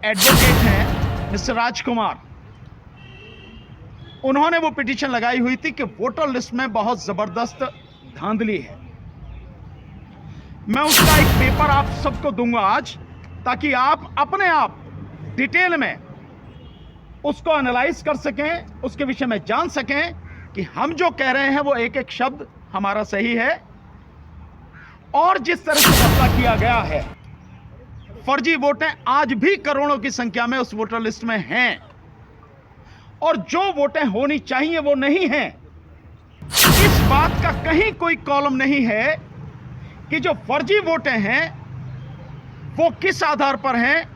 Advocate हैं mister राजकुमार, उन्होंने वो पिटीशन लगाई हुई थी कि वोटर लिस्ट में बहुत जबरदस्त धांधली है। मैं उसका एक पेपर आप सबको दूंगा आज, ताकि आप अपने आप डिटेल में उसको एनालाइज कर सकें, उसके विषय में जान सकें कि हम जो कह रहे हैं वो एक एक शब्द हमारा सही है। और जिस तरह से फैसला किया गया है, फर्जी वोटें आज भी करोड़ों की संख्या में उस वोटर लिस्ट में हैं, और जो वोटें होनी चाहिए वो नहीं हैं। इस बात का कहीं कोई कॉलम नहीं है कि जो फर्जी वोटें हैं वो किस आधार पर हैं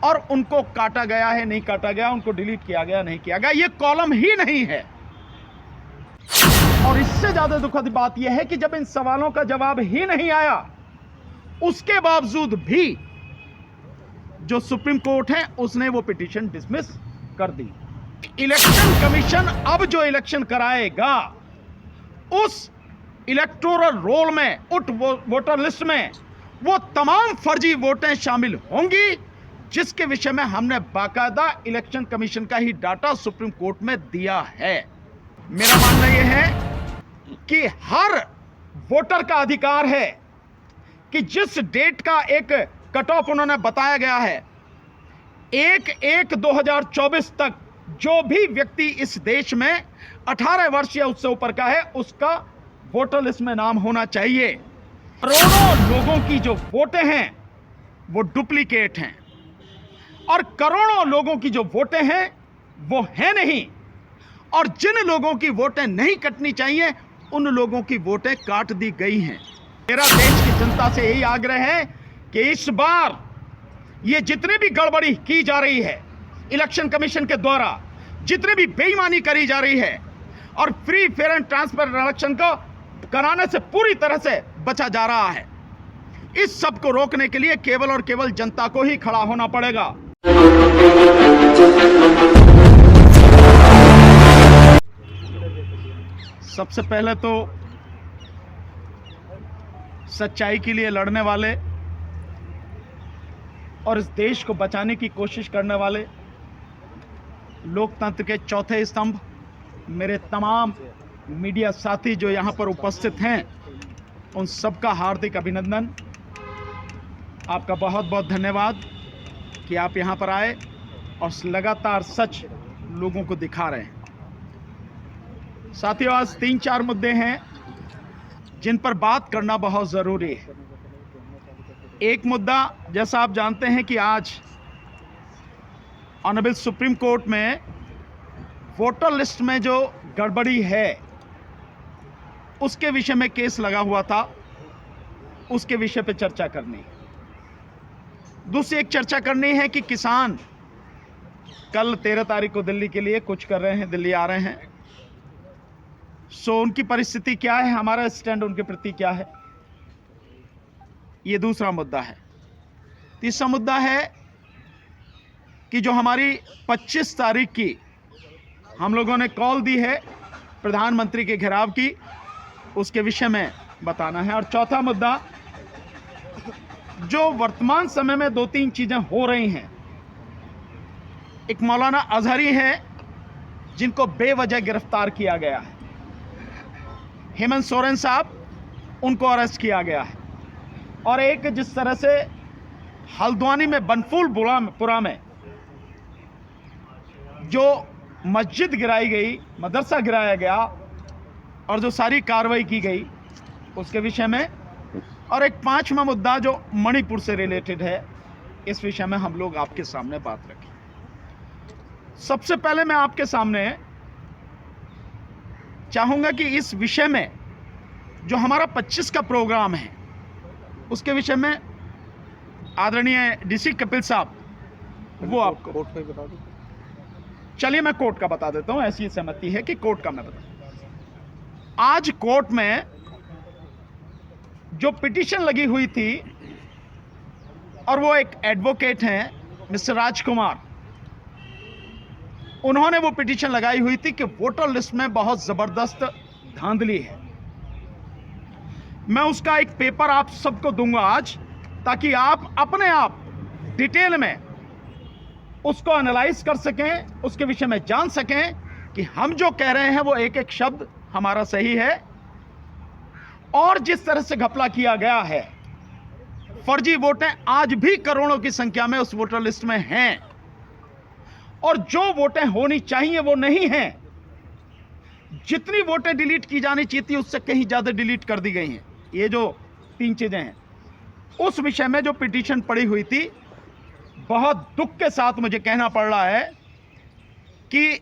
और उनको काटा गया है, नहीं काटा गया, उनको डिलीट किया गया, नहीं किया गया, ये कॉलम ही नहीं है। और इससे ज्यादा दुखद बात यह है कि जब इन सवालों का जवाब ही नहीं आया, उसके बावजूद भी जो सुप्रीम कोर्ट है उसने वो पिटीशन डिसमिस कर दी। इलेक्शन कमीशन अब जो इलेक्शन कराएगा उस इलेक्टोरल रोल में, वोटर लिस्ट में वो तमाम फर्जी वोटें शामिल होंगी, जिसके विषय में हमने बाकायदा इलेक्शन कमीशन का ही डाटा सुप्रीम कोर्ट में दिया है। मेरा मानना यह है कि हर वोटर का अधिकार है कि जिस डेट का एक कट ऑफ उन्होंने बताया गया है, 1/1/2024 तक जो भी व्यक्ति इस देश में 18 वर्ष या उससे ऊपर का है उसका वोटर लिस्ट में नाम होना चाहिए। करोड़ों लोगों की जो वोटें हैं वो डुप्लीकेट हैं, और करोड़ों लोगों की जो वोटें हैं वो है नहीं, और जिन लोगों की वोटें नहीं कटनी चाहिए उन लोगों की वोटें काट दी गई हैं। मेरा देश की जनता से यही आग्रह है कि इस बार ये जितने भी गड़बड़ी की जा रही है इलेक्शन कमीशन के द्वारा, जितने भी बेईमानी करी जा रही है, और free fair and transparent election को कराने से पूरी तरह से बचा जा रहा है, इस सब को रोकने के लिए केवल और केवल जनता को ही खड़ा होना पड़ेगा। सबसे पहले तो सच्चाई के लिए लड़ने वाले और इस देश को बचाने की कोशिश करने वाले लोकतंत्र के चौथे स्तंभ मेरे तमाम मीडिया साथी जो यहाँ पर उपस्थित हैं, उन सबका हार्दिक अभिनंदन। आपका बहुत बहुत धन्यवाद कि आप यहाँ पर आए और लगातार सच लोगों को दिखा रहे हैं। साथियों, आज 3-4 मुद्दे हैं जिन पर बात करना बहुत ज़रूरी है। एक मुद्दा, जैसा आप जानते हैं कि आज ऑनरेबल सुप्रीम कोर्ट में वोटर लिस्ट में जो गड़बड़ी है उसके विषय में केस लगा हुआ था, उसके विषय पे चर्चा करनी है। दूसरी एक चर्चा करनी है कि किसान कल 13 तारीख को दिल्ली के लिए कुछ कर रहे हैं, दिल्ली आ रहे हैं, सो उनकी परिस्थिति क्या है, हमारा स्टैंड उनके प्रति क्या है, ये दूसरा मुद्दा है। तीसरा मुद्दा है कि जो हमारी 25 तारीख की हम लोगों ने कॉल दी है प्रधानमंत्री के घेराव की, उसके विषय में बताना है। और चौथा मुद्दा, जो वर्तमान समय में 2-3 चीजें हो रही हैं। एक मौलाना अजहरी है जिनको बेवजह गिरफ्तार किया गया है, हेमंत सोरेन साहब, उनको अरेस्ट किया गया है, और एक जिस तरह से हल्द्वानी में बनफूलपुरा में जो मस्जिद गिराई गई, मदरसा गिराया गया, और जो सारी कार्रवाई की गई उसके विषय में, और एक 5वां मुद्दा जो मणिपुर से रिलेटेड है, इस विषय में हम लोग आपके सामने बात रखें। सबसे पहले मैं आपके सामने चाहूंगा कि इस विषय में जो हमारा 25 का प्रोग्राम है उसके विषय में आदरणीय डीसी कपिल साहब वो आपको कोर्ट पे बता दो। चलिए मैं कोर्ट का बता देता हूं, ऐसी सहमति है कि कोर्ट का मैं बता। आज कोर्ट में जो पिटीशन लगी हुई थी, और वो एक एडवोकेट हैं मिस्टर राजकुमार, उन्होंने वो पिटीशन लगाई हुई थी कि वोटर लिस्ट में बहुत जबरदस्त धांधली है। मैं उसका एक पेपर आप सबको दूंगा आज, ताकि आप अपने आप डिटेल में उसको एनालाइज कर सकें, उसके विषय में जान सकें कि हम जो कह रहे हैं वो एक एक शब्द हमारा सही है। और जिस तरह से घपला किया गया है, फर्जी वोटें आज भी करोड़ों की संख्या में उस वोटर लिस्ट में हैं, और जो वोटें होनी चाहिए वो नहीं हैं। जितनी वोटें डिलीट की जानी चाहिए थी उससे कहीं ज्यादा डिलीट कर दी गई हैं। ये जो 3 चीजें हैं, उस विषय में जो पिटीशन पड़ी हुई थी, बहुत दुख के साथ मुझे कहना पड़ रहा है कि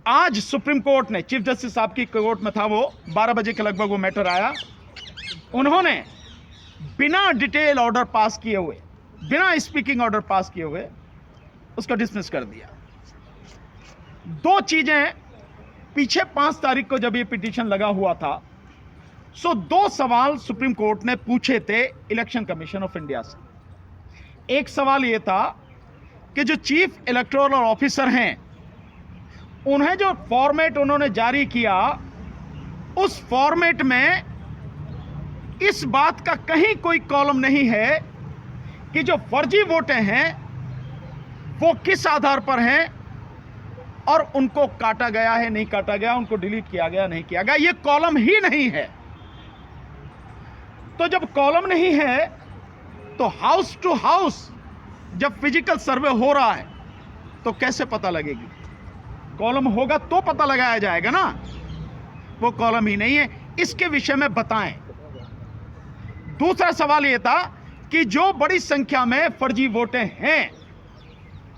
आज सुप्रीम कोर्ट ने, चीफ जस्टिस साहब की कोर्ट में था, वो 12 बजे के लगभग वो मैटर आया, उन्होंने बिना डिटेल ऑर्डर पास किए हुए, बिना स्पीकिंग ऑर्डर पास किए हुए उसको डिसमिस कर दिया। 2 चीजें पीछे 5 तारीख को जब ये पिटीशन लगा हुआ था, 2 सवाल सुप्रीम कोर्ट ने पूछे थे इलेक्शन कमीशन ऑफ इंडिया से। एक सवाल ये था कि जो चीफ इलेक्टोरल ऑफिसर हैं, उन्हें जो फॉर्मेट उन्होंने जारी किया, उस फॉर्मेट में इस बात का कहीं कोई कॉलम नहीं है कि जो फर्जी वोटें हैं वो किस आधार पर हैं और उनको काटा गया है, नहीं काटा गया, उनको डिलीट किया गया, नहीं किया गया। ये कॉलम ही नहीं है। तो जब कॉलम नहीं है तो हाउस टू हाउस जब फिजिकल सर्वे हो रहा है तो कैसे पता लगेगी? कॉलम होगा तो पता लगाया जाएगा ना। वो कॉलम ही नहीं है, इसके विषय में बताएं। दूसरा सवाल यह था कि जो बड़ी संख्या में फर्जी वोटें हैं,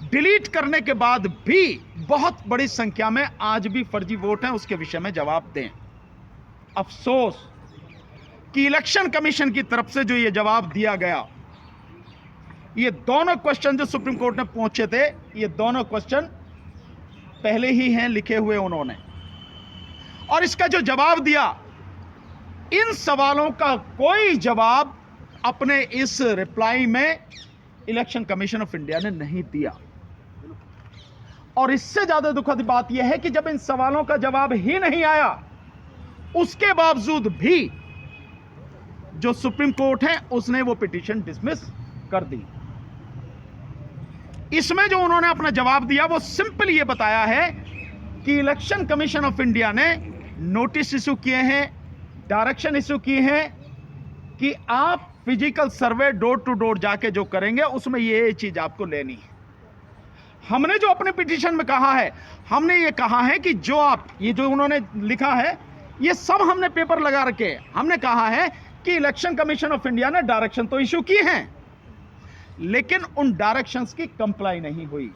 डिलीट करने के बाद भी बहुत बड़ी संख्या में आज भी फर्जी वोट हैं, उसके विषय में जवाब दें। अफसोस कि इलेक्शन कमीशन की तरफ से जो ये जवाब दिया गया, ये दोनों क्वेश्चन जो सुप्रीम कोर्ट में पहुंचे थे, ये दोनों क्वेश्चन पहले ही हैं लिखे हुए उन्होंने, और इसका जो जवाब दिया, इन सवालों का कोई जवाब अपने इस रिप्लाई में इलेक्शन कमीशन ऑफ इंडिया ने नहीं दिया। और इससे ज्यादा दुखद बात यह है कि जब इन सवालों का जवाब ही नहीं आया, उसके बावजूद भी जो सुप्रीम कोर्ट है उसने वो पिटीशन डिसमिस कर दी। इसमें जो उन्होंने अपना जवाब दिया वो सिंपल ये बताया है कि इलेक्शन कमीशन ऑफ इंडिया ने नोटिस इशू किए हैं, डायरेक्शन इशू किए हैं कि आप physical survey door to door जाके जो करेंगे उसमें ये चीज आपको लेनी है। हमने जो अपने पिटीशन में कहा है, हमने ये कहा है कि जो आप, ये जो उन्होंने लिखा है, ये सब हमने पेपर लगा रखे। हमने कहा है कि इलेक्शन कमीशन ऑफ इंडिया ने डायरेक्शन तो इशू किए हैं, लेकिन उन डायरेक्शंस की कंप्लाई नहीं हुई,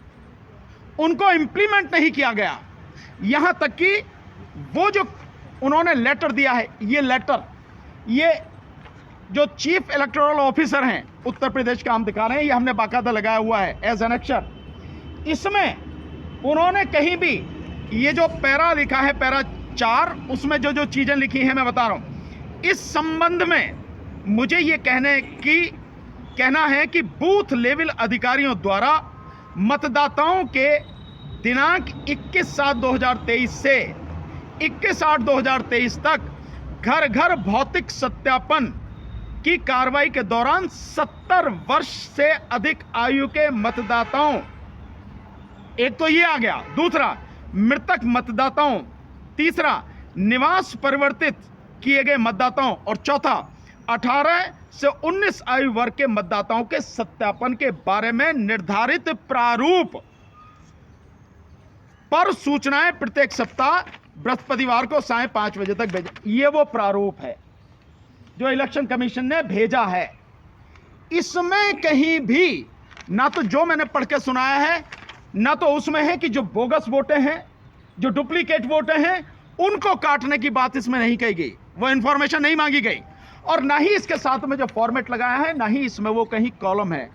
उनको इंप्लीमेंट नहीं किया गया। यहां तक कि वो जो उन्होंने लेटर दिया है, ये लेटर, ये जो चीफ इलेक्टोरल ऑफिसर हैं उत्तर प्रदेश का, हम दिखा रहे हैं, ये हमने बाकायदा लगाया हुआ है एज एनेक्चर। इसमें उन्होंने कहीं भी ये जो पैरा लिखा है, पैरा 4, उसमें जो जो चीजें लिखी हैं मैं बता रहा हूं। इस संबंध में मुझे ये कहना है कि बूथ लेवल अधिकारियों द्वारा मतदाताओं के दिनांक 21/7/2023 से 21/8/2023 तक घर घर भौतिक सत्यापन की कार्रवाई के दौरान 70 वर्ष से अधिक आयु के मतदाताओं, एक तो ये आ गया, दूसरा मृतक मतदाताओं, तीसरा निवास परिवर्तित किए गए मतदाताओं, और चौथा 18 से 19 आयु वर्ग के मतदाताओं के सत्यापन के बारे में निर्धारित प्रारूप पर सूचनाएं प्रत्येक सप्ताह बृहस्पतिवार को सायं 5 बजे तक भेजा। ये वो प्रारूप है जो इलेक्शन कमीशन ने भेजा है। इसमें कहीं भी ना तो जो मैंने पढ़ के सुनाया है, ना तो उसमें है कि जो बोगस वोटें हैं, जो डुप्लीकेट वोटें हैं, उनको काटने की बात इसमें नहीं कही गई, वो इंफॉर्मेशन नहीं मांगी गई, और ना ही इसके साथ में जो फॉर्मेट लगाया है, ना ही इसमें वो कहीं कॉलम है।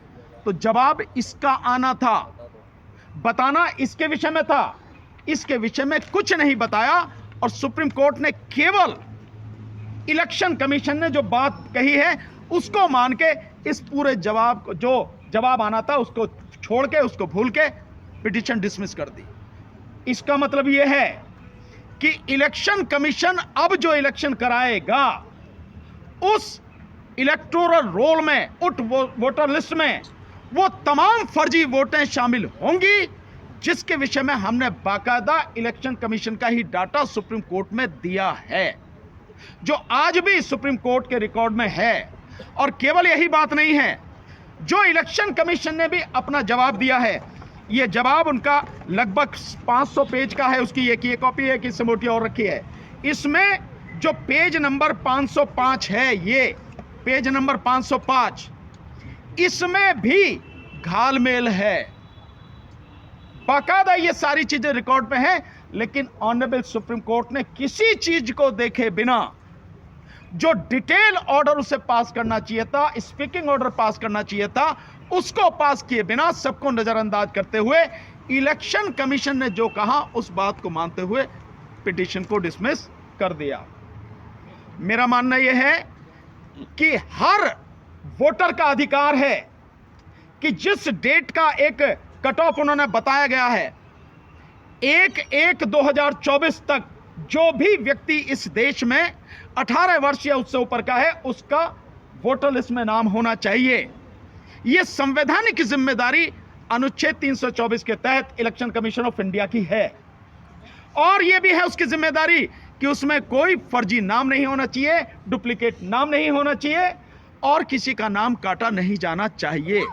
तो जवाब इसका आना था, बताना इसके विषय में था, इसके विषय में कुछ नहीं बताया। और सुप्रीम कोर्ट ने केवल इलेक्शन कमीशन ने जो बात कही है उसको मान के इस पूरे जवाब को, जो जवाब आना था उसको छोड़ के, उसको भूल के पिटीशन डिसमिस कर दी। इसका मतलब यह है कि इलेक्शन कमीशन अब जो इलेक्शन कराएगा उस इलेक्टोरल रोल में, उस वोटर लिस्ट में वो तमाम फर्जी वोटें शामिल होंगी जिसके विषय में हमने बाकायदा इलेक्शन कमीशन का ही डाटा सुप्रीम कोर्ट में दिया है, जो आज भी सुप्रीम कोर्ट के रिकॉर्ड में है। और केवल यही बात नहीं है, जो इलेक्शन कमीशन ने भी अपना जवाब दिया है, यह जवाब उनका लगभग 500 पेज का है। उसकी एक ये कॉपी है कि समोटी और रखी है। इसमें जो पेज नंबर 505 है, ये पेज नंबर 505, इसमें भी घालमेल है। बाकायदा ये सारी चीजें रिकॉर्ड में है, लेकिन ऑनरेबल सुप्रीम कोर्ट ने किसी चीज को देखे बिना जो डिटेल ऑर्डर उसे पास करना चाहिए था, स्पीकिंग ऑर्डर पास करना चाहिए था, उसको पास किए बिना, सबको नजरअंदाज करते हुए इलेक्शन कमीशन ने जो कहा उस बात को मानते हुए पिटीशन को डिसमिस कर दिया। मेरा मानना यह है कि हर वोटर का अधिकार है कि जिस डेट का एक कट ऑफ उन्होंने बताया गया है, 1/1/2024 तक जो भी व्यक्ति इस देश में 18 वर्ष या उससे ऊपर का है, उसका वोटर लिस्ट में नाम होना चाहिए। यह संवैधानिक जिम्मेदारी अनुच्छेद 324 के तहत इलेक्शन कमीशन ऑफ इंडिया की है। और यह भी है उसकी जिम्मेदारी कि उसमें कोई फर्जी नाम नहीं होना चाहिए, डुप्लीकेट नाम नहीं होना चाहिए और किसी का नाम काटा नहीं जाना चाहिए।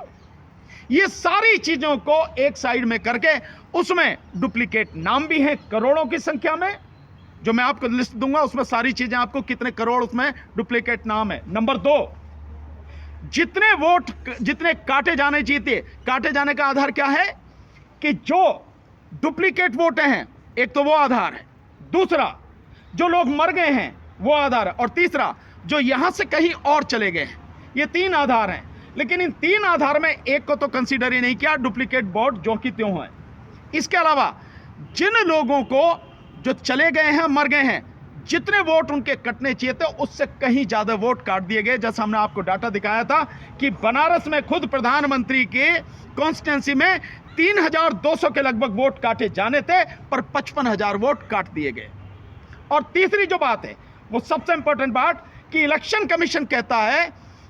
ये सारी चीजों को एक साइड में करके, उसमें डुप्लीकेट नाम भी हैं करोड़ों की संख्या में, जो मैं आपको लिस्ट दूंगा उसमें सारी चीजें आपको, कितने करोड़ उसमें डुप्लीकेट नाम है। नंबर 2, जितने वोट जितने काटे जाने चाहिए थे, काटे जाने का आधार क्या है कि जो डुप्लीकेट वोट हैं, एक तो वो आधार है, दूसरा जो लोग मर गए हैं वो आधार है, और तीसरा जो यहां से कहीं और चले गए हैं। ये 3 आधार हैं, लेकिन इन 3 आधार में एक को तो कंसीडर ही नहीं किया, डुप्लीकेट वोट जो कि त्यों है। इसके अलावा जिन लोगों को जो चले गए हैं, मर गए हैं, जितने वोट उनके कटने चाहिए थे उससे कहीं ज्यादा वोट काट दिए गए। जैसा हमने आपको डाटा दिखाया था कि बनारस में खुद प्रधानमंत्री के कॉन्स्टिट्यूंसी में 3200 के लगभग वोट काटे जाने थे, पर 55,000 वोट काट दिए गए। और तीसरी जो बात है, वो सबसे इंपॉर्टेंट बात, कि इलेक्शन कमीशन कहता है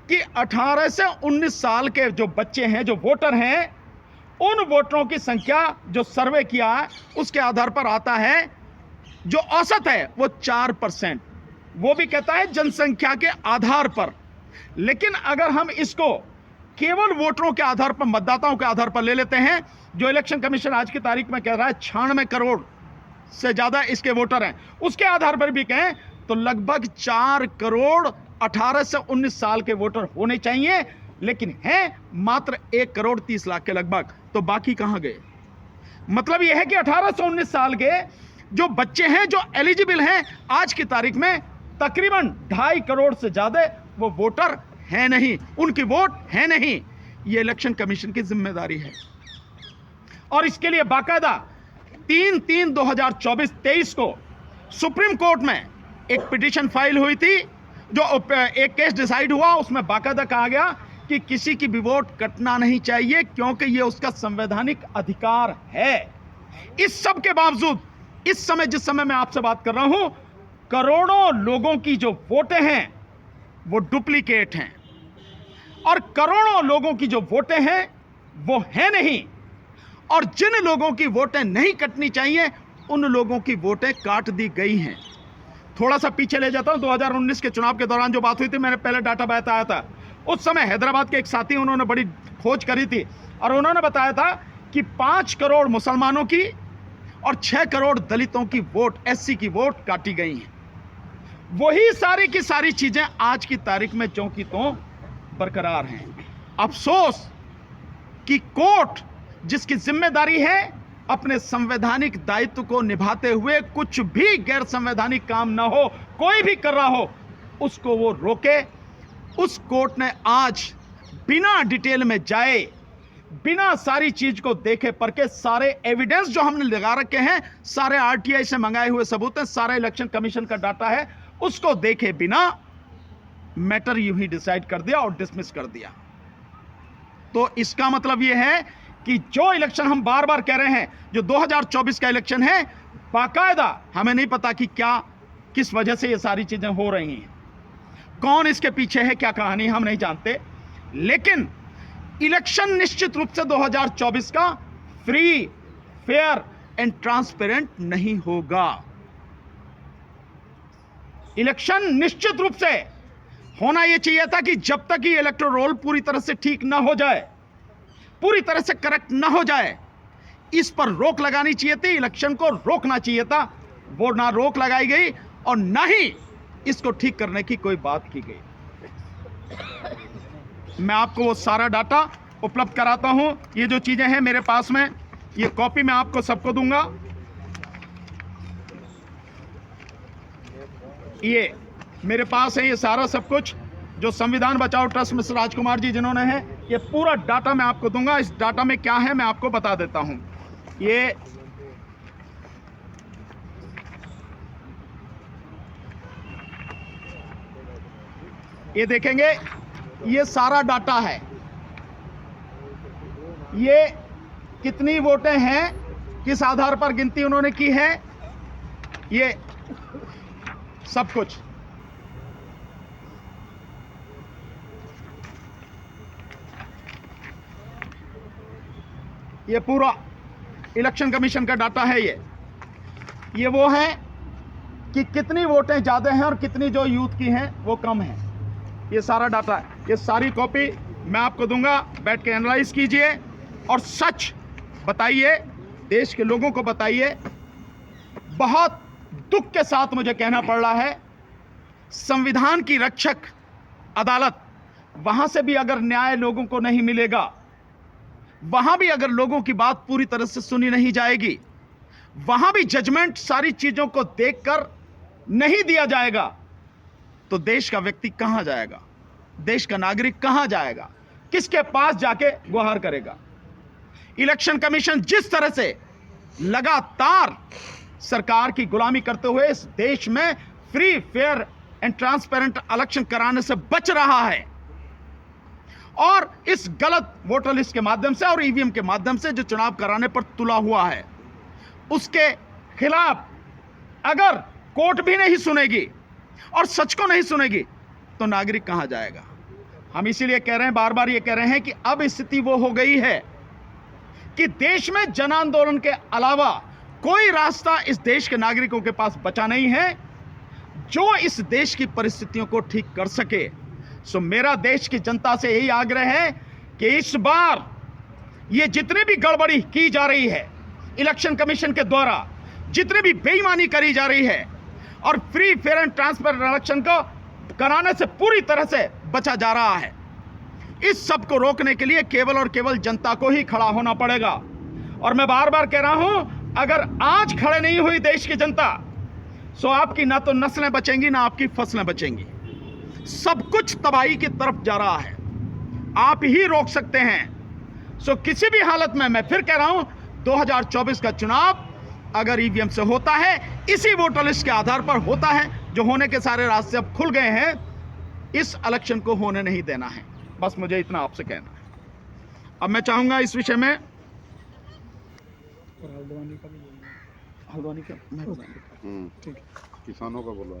कि 18 से 19 साल के जो बच्चे हैं, जो वोटर हैं, उन वोटरों की संख्या जो सर्वे किया है उसके आधार पर आता है, जो औसत है वो 4%। वो भी कहता है जनसंख्या के आधार पर। लेकिन अगर हम इसको केवल वोटरों के आधार पर, मतदाताओं के आधार पर ले लेते हैं, जो इलेक्शन कमीशन आज की तारीख में कह रहा है 96 करोड़ से ज्यादा इसके वोटर हैं, उसके आधार पर भी कहें तो लगभग 4 करोड़ 18 से 19 साल के वोटर होने चाहिए, लेकिन हैं मात्र 1 करोड़ 30 लाख के लगभग। तो बाकी कहां गए? मतलब यह है कि 18 से 19 साल के जो बच्चे हैं, जो एलिजिबल हैं, आज की तारीख में तकरीबन 2.5 करोड़ से ज्यादा वो वोटर हैं नहीं, उनकी वोट है नहीं। ये इलेक्शन कमीशन की जिम्मेदारी है। और इसके लिए बाकायदा 3/3/2024-23 को सुप्रीम कोर्ट में एक पिटीशन फाइल हुई थी, जो एक केस डिसाइड हुआ। उसमें बाकायदा कहा गया कि किसी की भी वोट कटना नहीं चाहिए, क्योंकि यह उसका संवैधानिक अधिकार है। इस सब के बावजूद इस समय, जिस समय मैं आपसे बात कर रहा हूं, करोड़ों लोगों की जो वोटें हैं वो डुप्लीकेट हैं, और करोड़ों लोगों की जो वोटें हैं वो है नहीं। और जिन लोगों की वोटें नहीं कटनी चाहिए, उन लोगों की वोटें काट दी गई हैं। थोड़ा सा पीछे ले जाता हूं, 2019 के चुनाव के दौरान जो बात हुई थी, मैंने पहले डाटा बताया था। उस समय हैदराबाद के एक साथी, उन्होंने बड़ी खोज करी थी और उन्होंने बताया था कि 5 करोड़ मुसलमानों की और 6 करोड़ दलितों की वोट, एससी की वोट काटी गई हैं। वही सारी की सारी चीजें आज की तारीख में ज्यों की त्यों बरकरार हैं। अफसोस कि कोर्ट, जिसकी जिम्मेदारी है अपने संवैधानिक दायित्व को निभाते हुए कुछ भी गैर संवैधानिक काम ना हो, कोई भी कर रहा हो, उसको वो रोके। उस कोर्ट ने आज बिना डिटेल में जाए, बिना सारी चीज को देखे परखे, सारे एविडेंस जो हमने लगा रखे हैं, सारे आरटीआई से मंगाए हुए सबूत हैं, सारा इलेक्शन कमीशन का डाटा है, उसको देखे बिना मैटर यूं ही डिसाइड कर दिया और डिसमिस कर दिया। तो इसका मतलब यह है कि जो इलेक्शन हम बार बार कह रहे हैं, जो 2024 का इलेक्शन है, बाकायदा हमें नहीं पता कि क्या, किस वजह से ये सारी चीजें हो रही हैं, कौन इसके पीछे है, क्या कहानी हम नहीं जानते। लेकिन इलेक्शन निश्चित रूप से 2024 का फ्री, फेयर एंड ट्रांसपेरेंट नहीं होगा। इलेक्शन निश्चित रूप से होना यह चाहिए था कि जब तक ये इलेक्टोरल रोल पूरी तरह से ठीक ना हो जाए, पूरी तरह से करेक्ट ना हो जाए, इस पर रोक लगानी चाहिए थी, इलेक्शन को रोकना चाहिए था। वो ना रोक लगाई गई और ना ही इसको ठीक करने की कोई बात की गई। मैं आपको वो सारा डाटा उपलब्ध कराता हूं। ये जो चीजें हैं मेरे पास में, ये कॉपी मैं आपको सबको दूंगा। ये मेरे पास है, ये सारा सब कुछ जो संविधान बचाओ ट्रस्ट मिस्टर राजकुमार जी जिन्होंने है, ये पूरा डाटा मैं आपको दूंगा। इस डाटा में क्या है मैं आपको बता देता हूं। ये देखेंगे, ये सारा डाटा है। ये कितनी वोटें हैं, किस आधार पर गिनती उन्होंने की है, ये सब कुछ। ये पूरा इलेक्शन कमीशन का डाटा है। ये वो है कि कितनी वोटें ज्यादा हैं और कितनी जो यूथ की हैं वो कम है। ये सारा डाटा है। ये सारी कॉपी मैं आपको दूंगा, बैठ के एनालाइज कीजिए और सच बताइए, देश के लोगों को बताइए। बहुत दुख के साथ मुझे कहना पड़ रहा है, संविधान की रक्षक अदालत, वहां से भी अगर न्याय लोगों को नहीं मिलेगा, वहां भी अगर लोगों की बात पूरी तरह से सुनी नहीं जाएगी, वहां भी जजमेंट सारी चीजों को देखकर नहीं दिया जाएगा, तो देश का व्यक्ति कहां जाएगा, देश का नागरिक कहां जाएगा, किसके पास जाके गुहार करेगा। इलेक्शन कमीशन जिस तरह से लगातार सरकार की गुलामी करते हुए इस देश में free, fair and transparent election कराने से बच रहा है, और इस गलत वोटर लिस्ट के माध्यम से और ईवीएम के माध्यम से जो चुनाव कराने पर तुला हुआ है, उसके खिलाफ अगर कोर्ट भी नहीं सुनेगी और सच को नहीं सुनेगी, तो नागरिक कहां जाएगा। हम इसीलिए कह रहे हैं, बार बार ये कह रहे हैं कि अब स्थिति वो हो गई है कि देश में जन आंदोलन के अलावा कोई रास्ता इस देश के नागरिकों के पास बचा नहीं है जो इस देश की परिस्थितियों को ठीक कर सके। सो मेरा देश की जनता से यही आग्रह है कि इस बार ये जितनी भी गड़बड़ी की जा रही है इलेक्शन कमीशन के द्वारा, जितनी भी बेईमानी करी जा रही है और free, fair and transparent election को कराने से पूरी तरह से बचा जा रहा है, इस सब को रोकने के लिए केवल और केवल जनता को ही खड़ा होना पड़ेगा। और मैं बार बार कह रहा हूं, अगर आज खड़े नहीं हुई देश की जनता, सो आपकी ना तो नस्लें बचेंगी ना आपकी फसलें बचेंगी। सब कुछ तबाही की तरफ जा रहा है, आप ही रोक सकते हैं। सो किसी भी हालत में मैं फिर कह रहा हूं, 2024 का चुनाव अगर ईवीएम से होता है, इसी वोटर लिस्ट के आधार पर होता है, जो होने के सारे रास्ते अब खुल गए हैं, इस इलेक्शन को होने नहीं देना है। बस मुझे इतना आपसे कहना है। अब मैं चाहूंगा इस विषय में हल्द्वानी का, ठीक, किसानों का बोलो।